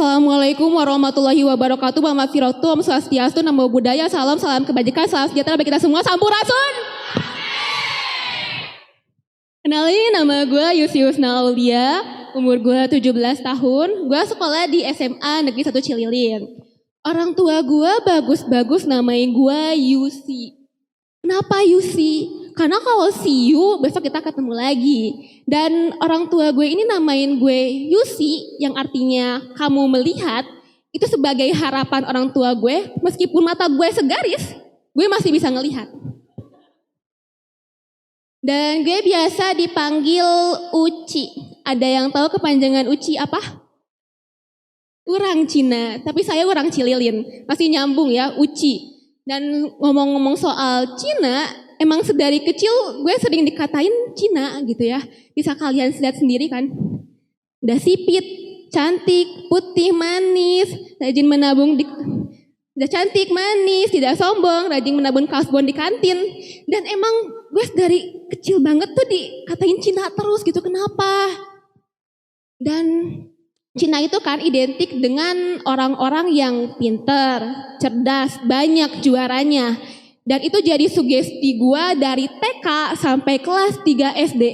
Assalamualaikum warahmatullahi wabarakatuh. Wabarakatuh. Om Swastiastu, Namo Buddhaya, salam kebajikan, salam sejahtera bagi kita semua. Sampurasun. Kenalin, nama gue Yusius Aulia, umur gue 17 tahun. Gue sekolah di SMA Negeri 1 Cililin. Orang tua gue bagus-bagus namain gue Yusi. Kenapa Yusi? Karena kalau see you, besok kita ketemu lagi. Dan orang tua gue ini namain gue Yusi, yang artinya kamu melihat, itu sebagai harapan orang tua gue, meskipun mata gue segaris, gue masih bisa ngelihat. Dan gue biasa dipanggil Uci. Ada yang tahu kepanjangan Uci apa? Orang Cina, tapi saya orang Cililin. Masih nyambung ya, Uci. Dan ngomong-ngomong soal Cina, emang sedari kecil gue sering dikatain Cina gitu ya. Bisa kalian lihat sendiri kan. Udah sipit, cantik, putih, manis, rajin menabung udah cantik, manis, tidak sombong, rajin menabung kasbon di kantin. Dan emang gue dari kecil banget tuh dikatain Cina terus gitu, kenapa? Dan Cina itu kan identik dengan orang-orang yang pinter, cerdas, banyak juaranya. Dan itu jadi sugesti gue dari TK sampai kelas 3 SD.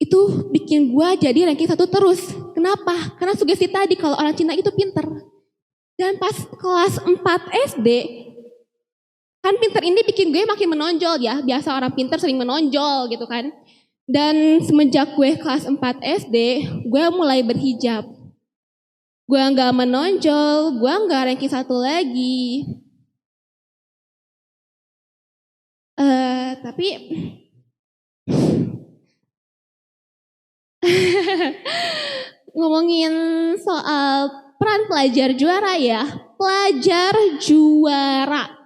Itu bikin gue jadi ranking 1 terus. Kenapa? Karena sugesti tadi kalau orang Cina itu pinter. Dan pas kelas 4 SD, kan pinter ini bikin gue makin menonjol ya. Biasa orang pinter sering menonjol gitu kan. Dan semenjak gue kelas 4 SD, gue mulai berhijab. Gue gak menonjol, gue gak ranking 1 lagi. Tapi ngomongin soal peran pelajar juara ya. Pelajar juara.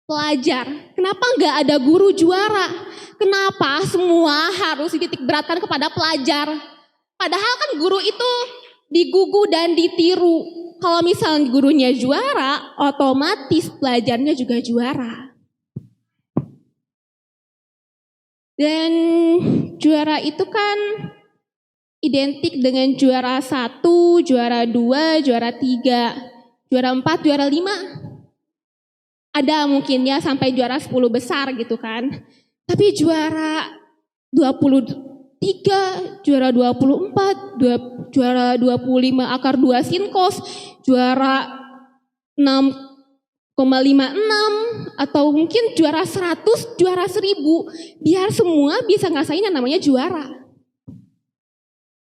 Pelajar. Kenapa gak ada guru juara? Kenapa semua harus dititik beratkan kepada pelajar? Padahal kan guru itu digugu dan ditiru. Kalau misalnya gurunya juara, otomatis pelajarnya juga juara. Dan juara itu kan identik dengan juara 1, juara 2, juara 3, juara 4, juara 5. Ada mungkin ya sampai juara 10 besar gitu kan. Tapi juara 23, juara 24, juara 25 akar 2 sinkos, juara 6,56 atau mungkin juara 100, juara 1000, biar semua bisa ngerasain yang namanya juara.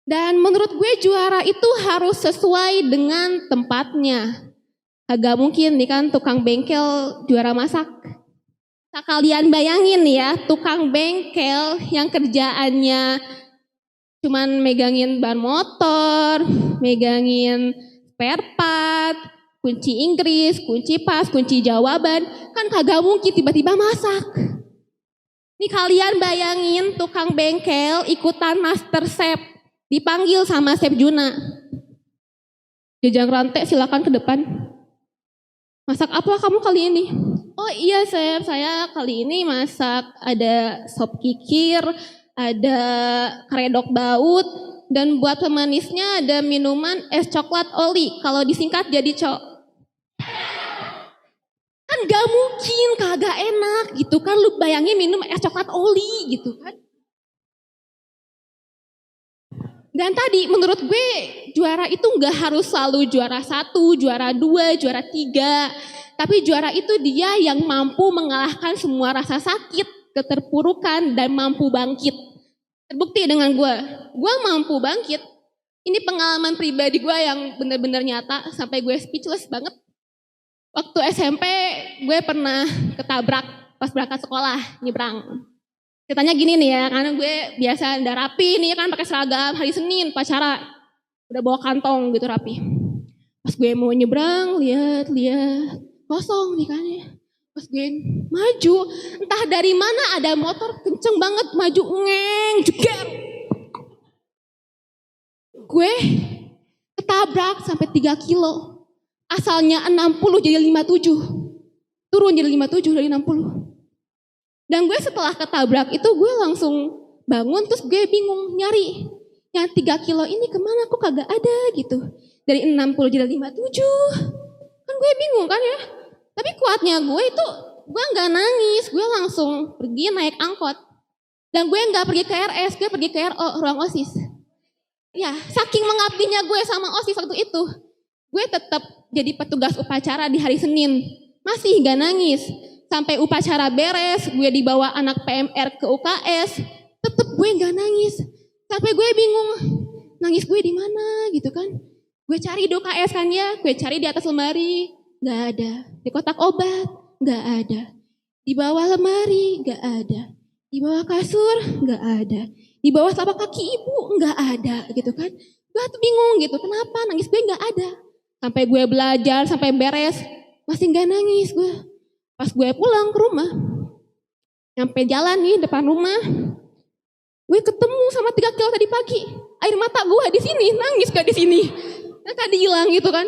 Dan menurut gue juara itu harus sesuai dengan tempatnya. Agak mungkin nih kan tukang bengkel juara masak. Nah, kalian bayangin ya, tukang bengkel yang kerjaannya cuman megangin ban motor, megangin spare part, kunci Inggris, kunci pas, kunci jawaban, kan kagak mungkin tiba-tiba masak. Nih kalian bayangin tukang bengkel ikutan master chef, dipanggil sama Chef Juna. Jejang rantai silakan ke depan. Masak apa kamu kali ini? Oh iya Chef, saya kali ini masak ada sop kikir, ada karedok baut, dan buat pemanisnya ada minuman es coklat oli. Kalau disingkat jadi kan gak mungkin, kagak enak gitu kan. Lu bayangin minum es coklat oli gitu kan. Dan tadi menurut gue juara itu gak harus selalu juara 1, juara 2, juara 3. Tapi juara itu dia yang mampu mengalahkan semua rasa sakit, keterpurukan, dan mampu bangkit. Terbukti dengan gue mampu bangkit. Ini pengalaman pribadi gue yang benar-benar nyata sampai gue speechless banget. Waktu SMP gue pernah ketabrak pas berangkat sekolah, nyebrang. Ceritanya gini nih ya, karena gue biasa udah rapi nih kan pakai seragam, hari Senin upacara. Udah bawa kantong gitu rapi. Pas gue mau nyebrang, lihat kosong nih kan ya. Pas gue maju, entah dari mana ada motor kenceng banget maju ngeng jeger. Gue ketabrak sampai 3 kilo. Asalnya 60 jadi 57. Turun jadi 57 dari 60. Dan gue setelah ketabrak itu gue langsung bangun terus gue bingung nyari. Yang 3 kilo ini kemana kok kagak ada gitu. dari 60 jadi 57. Kan gue bingung kan ya. Tapi kuatnya gue itu, gue gak nangis, gue langsung pergi naik angkot. Dan gue gak pergi ke RS, gue pergi ke RO, ruang OSIS. Ya, saking mengabdinya gue sama OSIS waktu itu, gue tetap jadi petugas upacara di hari Senin. Masih gak nangis. Sampai upacara beres, gue dibawa anak PMR ke UKS, tetap gue gak nangis. Sampai gue bingung, nangis gue di mana gitu kan. Gue cari di UKS kan ya, gue cari di atas lemari, gak ada. Di kotak obat, gak ada. Di bawah lemari, gak ada. Di bawah kasur, gak ada. Di bawah telapak kaki ibu, gak ada gitu kan. Gue tuh bingung gitu, kenapa nangis gue gak ada. Sampai gue belajar, sampai beres, masih gak nangis gue. Pas gue pulang ke rumah, nyampe jalan nih depan rumah, gue ketemu sama 3 kilo tadi pagi. Air mata gue di sini, nangis gak di sini. Nah, tadi hilang gitu kan.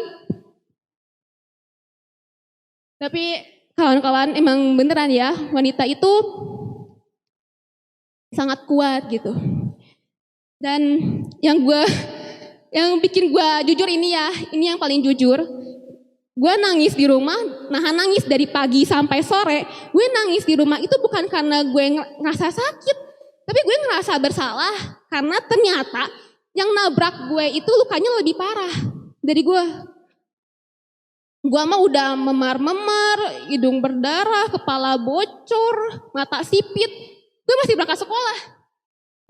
Tapi kawan-kawan emang beneran ya, wanita itu sangat kuat gitu. Dan yang bikin gue jujur ini ya, ini yang paling jujur. Gue nangis di rumah, nahan nangis dari pagi sampai sore. Gue nangis di rumah itu bukan karena gue ngerasa sakit, tapi gue ngerasa bersalah karena ternyata yang nabrak gue itu lukanya lebih parah dari gue. Gue mah udah memar-memar, hidung berdarah, kepala bocor, mata sipit. Gue masih berangkat sekolah.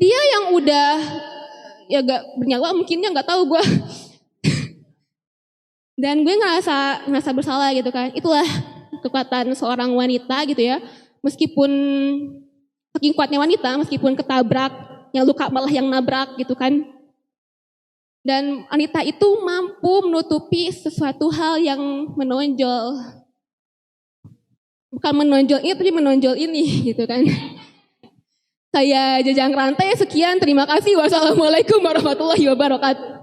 Dia yang udah ya gak bernyawa mungkinnya gak tahu gue. Dan gue ngerasa bersalah gitu kan. Itulah kekuatan seorang wanita gitu ya. Meskipun saking kuatnya wanita, meskipun ketabrak, yang luka malah yang nabrak gitu kan. Dan wanita itu mampu menutupi sesuatu hal yang menonjol. Bukan menonjol ini, tapi menonjol ini gitu kan. Saya Jajang Rantai, sekian, terima kasih. Wassalamualaikum warahmatullahi wabarakatuh.